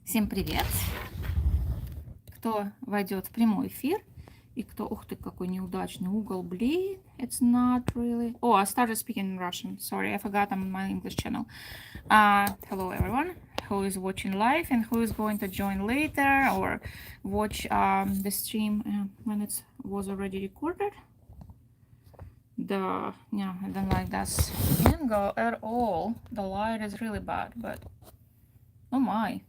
Всем привет! Кто войдет в прямой эфир и кто... Ух ты, какой неудачный угол, блин! It's not really... Oh, I started speaking in Russian. Sorry, I forgot I'm on my English channel. Hello everyone who is watching live and who is going to join later or watch the stream when it was already recorded. Yeah, I don't like this angle at all. The light is really bad, but oh my.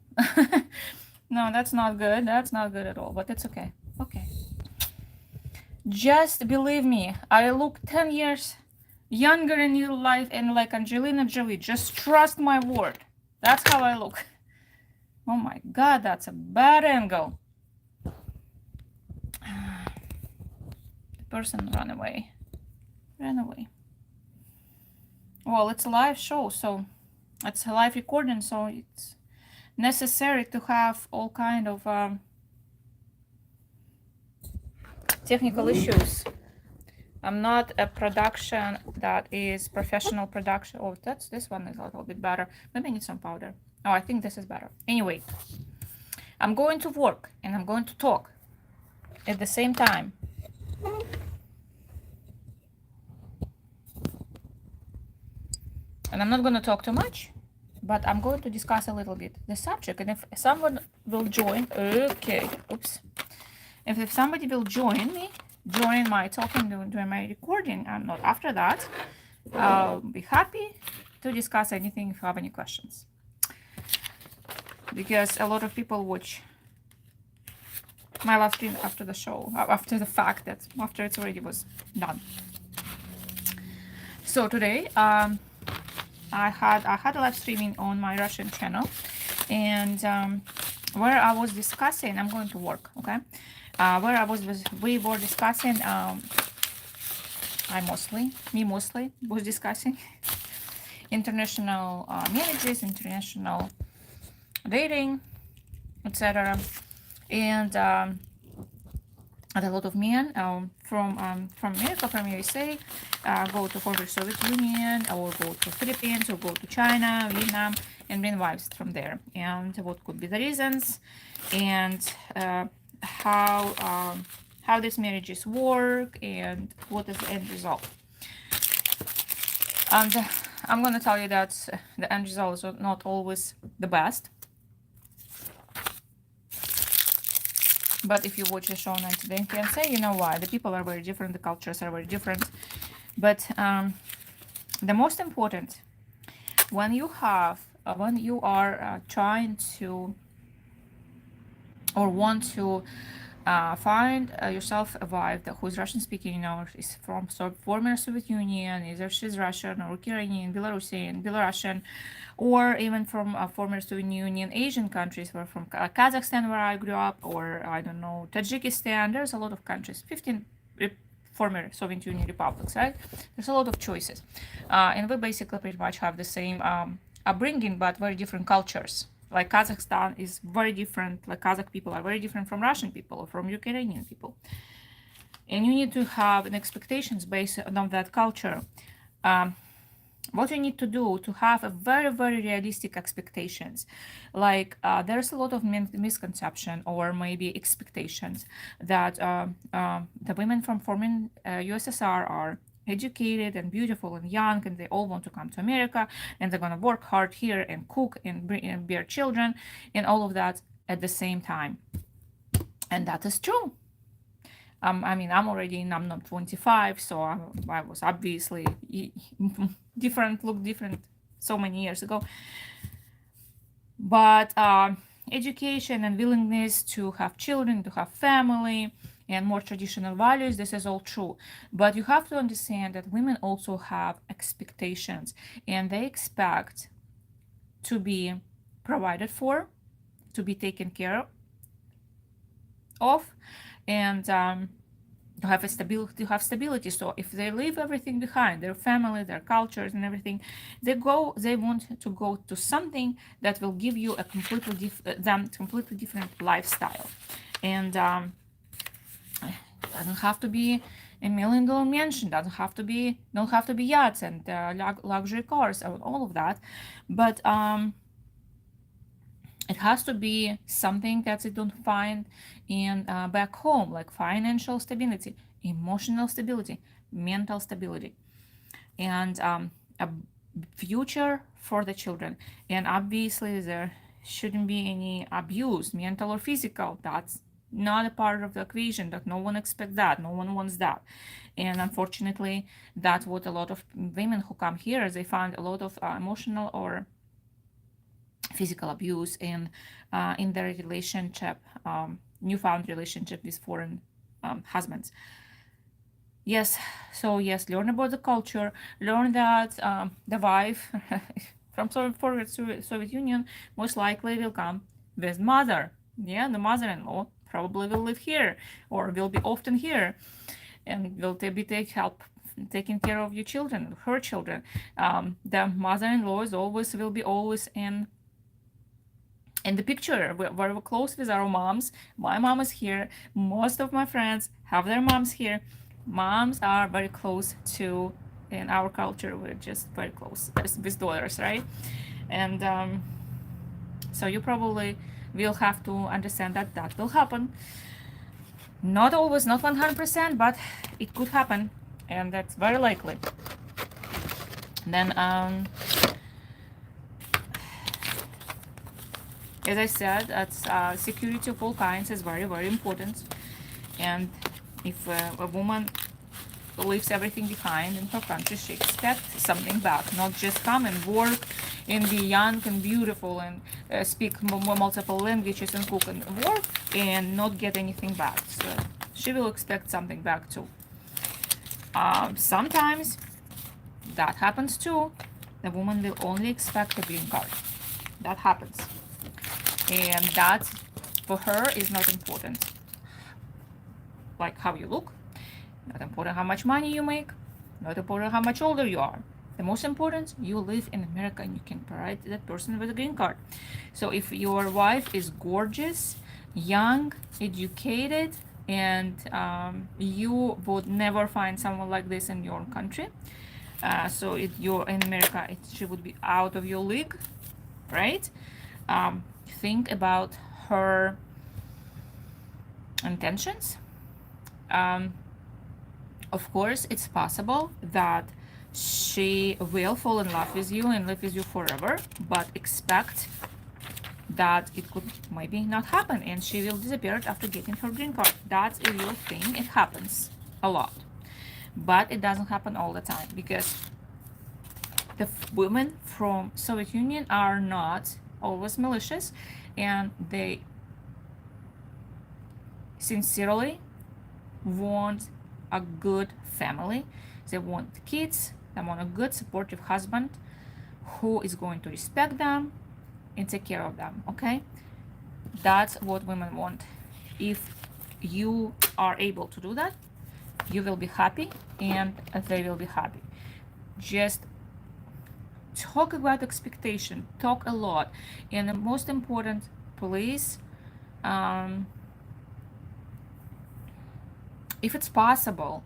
No, that's not good. That's not good at all, but it's okay. Okay. Just believe me, I look 10 years younger in your life and like Angelina Jolie. Just trust my word. That's how I look. Oh my God, that's a bad angle. The person ran away. Ran away. Well, it's a live show, so it's a live recording, so it's necessary to have all kind of technical issues. I'm not a production that is professional production. Oh, this one is a little bit better. Maybe I need some powder. Oh, I think this is better. Anyway, I'm going to work and I'm going to talk at the same time. And I'm not going to talk too much, but I'm going to discuss a little bit the subject. And if someone will join, okay, oops. If somebody will join me, join my talking, during my recording, and not after that, I'll be happy to discuss anything if you have any questions. Because a lot of people watch my live stream after the show, after the fact that after it already was done. So today, I had a live streaming on my Russian channel, and where I was discussing, I'm going to work, okay? Where we were discussing, me mostly was discussing international marriages, international dating, etc. And a lot of men from America, from USA, go to former Soviet Union, or go to Philippines, or go to China, Vietnam, and bring wives from there. And what could be the reasons, and how these marriages work, and what is the end result. And I'm going to tell you that the end result is not always the best. But if you watch the show 90 Day Fiancé, you know why. The people are very different, the cultures are very different. But the most important, when you are trying to or want to find yourself a wife who's Russian speaking, is from former Soviet Union, either she's Russian or Ukrainian, Belarusian, or even from former Soviet Union Asian countries, or from Kazakhstan where I grew up, or I don't know, Tajikistan. There's a lot of countries, 15 former Soviet Union republics, right? There's a lot of choices, and we basically pretty much have the same upbringing, but very different cultures. Like Kazakhstan is very different, like Kazakh people are very different from Russian people or from Ukrainian people. And you need to have an expectations based on that culture. What you need to do to have a very, very realistic expectations. Like there's a lot of misconception or maybe expectations that the women from former USSR are educated and beautiful and young, and they all want to come to America, and they're gonna work hard here and cook and bear children and all of that at the same time. And that is true. I'm not 25, so I was obviously looked different so many years ago. But education and willingness to have children, to have family, and more traditional values, this is all true. But you have to understand that women also have expectations, and they expect to be provided for, to be taken care of, and to have stability. So if they leave everything behind, their family, their cultures and everything, they want to go to something that will give you a completely different lifestyle. And doesn't have to be a $1 million mansion, don't have to be yachts and luxury cars and all of that, but It has to be something that they don't find in back home, like financial stability, emotional stability, mental stability, and a future for the children. And obviously, there shouldn't be any abuse, mental or physical. That's not a part of the equation. That no one expects that. No one wants that. And unfortunately, that's what a lot of women who come here, they find a lot of emotional or physical abuse in their relationship, newfound relationship with foreign husbands. Yes, so yes, learn about the culture, learn that the wife from Soviet Union most likely will come with mother. Yeah, the mother-in-law probably will live here or will be often here and will be take help taking care of your children, her children. The mother-in-law is always will be always in the picture. We're very close with our moms. My mom is here. Most of my friends have their moms here. Moms are very close to, in our culture, we're just very close with daughters, right? And so you probably will have to understand that that will happen. Not always, not 100%, but it could happen, and that's very likely. Then as I said, that's security of all kinds is very, very important. And if a woman leaves everything behind in her country, she expects something back, not just come and work and be young and beautiful and speak multiple languages and cook and work and not get anything back. So she will expect something back too. Sometimes that happens too. The woman will only expect a green card. That happens. And that for her is not important, like how you look, not important how much money you make, not important how much older you are. The most important, you live in America and you can provide that person with a green card. So if your wife is gorgeous, young, educated, and you would never find someone like this in your country, so if you're in America, she would be out of your league, right? Think about her intentions. Of course, it's possible that she will fall in love with you and live with you forever, but expect that it could maybe not happen and she will disappear after getting her green card. That's a real thing. It happens a lot, but it doesn't happen all the time because the women from Soviet Union are not always malicious, and they sincerely want a good family. They want kids. They want a good supportive husband who is going to respect them and take care of them. Okay, that's what women want. If you are able to do that, you will be happy and they will be happy. Just talk about expectation, talk a lot, and the most important, please, if it's possible,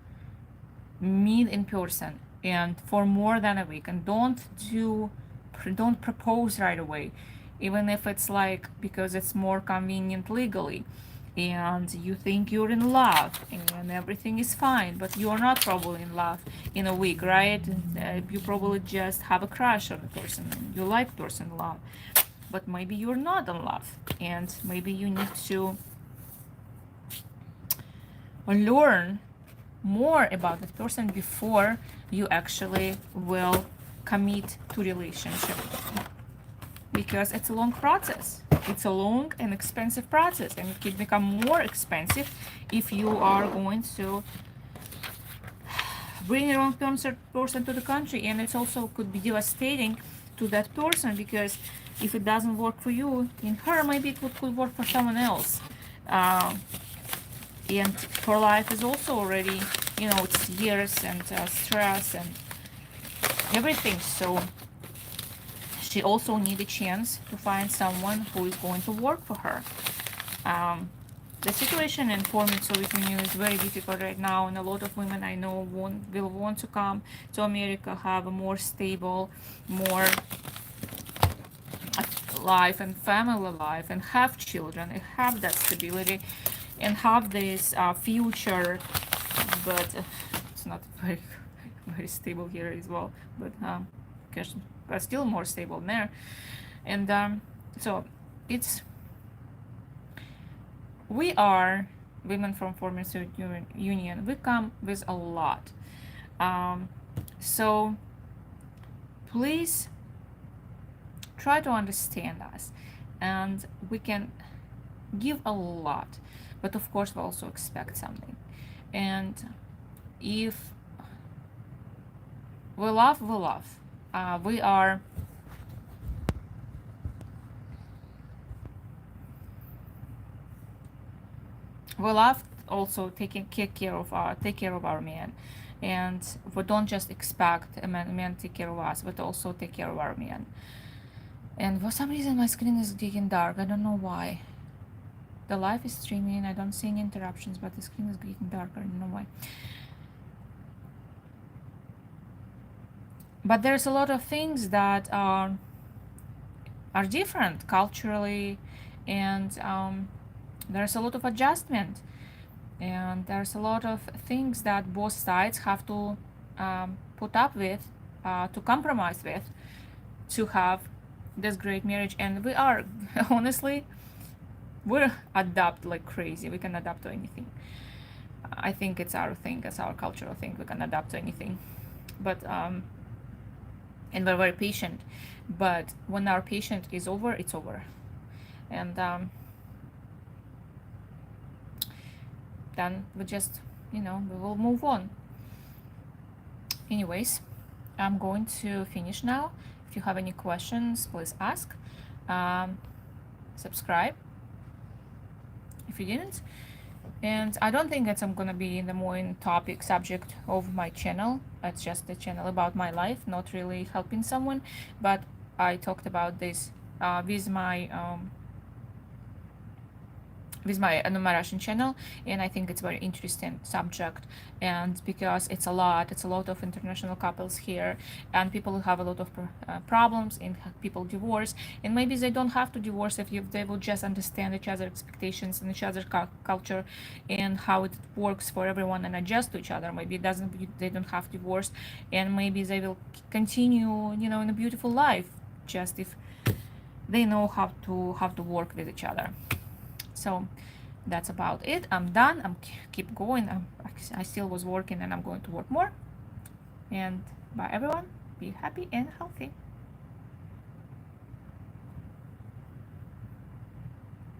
meet in person and for more than a week, and don't propose right away, even if it's like because it's more convenient legally and you think you're in love and everything is fine, but you're not probably in love in a week, right? You probably just have a crush on the person and you like person love, but maybe you're not in love and maybe you need to learn more about that person before you actually will commit to relationship, because it's a long process. It's a long and expensive process, and it can become more expensive if you are going to bring the wrong person to the country, and it also could be devastating to that person, because if it doesn't work for you in her, maybe it could work for someone else. And her life is also already, it's years and stress and everything. So she also needs a chance to find someone who is going to work for her. The situation in former Soviet Union is very difficult right now, and a lot of women I know will want to come to America, have a more stable, more life and family life and have children and have that stability and have this future, but it's not very very stable here as well, but cash still more stable there. And so it's we are women from former Soviet Union. We come with a lot. So please try to understand us, and we can give a lot, but of course we also expect something. And if we love, we love. We are we love also take care of our men, and we don't just expect a man take care of us, but also take care of our men. And for some reason my screen is getting dark. I don't know why. The live is streaming. I don't see any interruptions, but the screen is getting darker. I don't know why. But there's a lot of things that are different culturally, and there's a lot of adjustment, and there's a lot of things that both sides have to put up with, to compromise with, to have this great marriage. And we are honestly, we're adapt like crazy. We can adapt to anything. I think it's our thing, it's our cultural thing. We can adapt to anything, but and we're very patient. But when our patient is over, it's over, and then we just, we will move on. Anyways, I'm going to finish now. If you have any questions, please ask. Subscribe if you didn't. And I don't think that I'm gonna be in the main topic subject of my channel. It's just a channel about my life, not really helping someone. But I talked about this with my Russian channel, and I think it's very interesting subject. And because it's a lot of international couples here, and people have a lot of problems, and people divorce, and maybe they don't have to divorce if they will just understand each other's expectations and each other's culture and how it works for everyone and adjust to each other. Maybe they don't have divorce, and maybe they will continue, in a beautiful life, just if they know how to work with each other. So that's about it. I'm done. Keep going. I still was working, and I'm going to work more. And bye everyone. Be happy and healthy.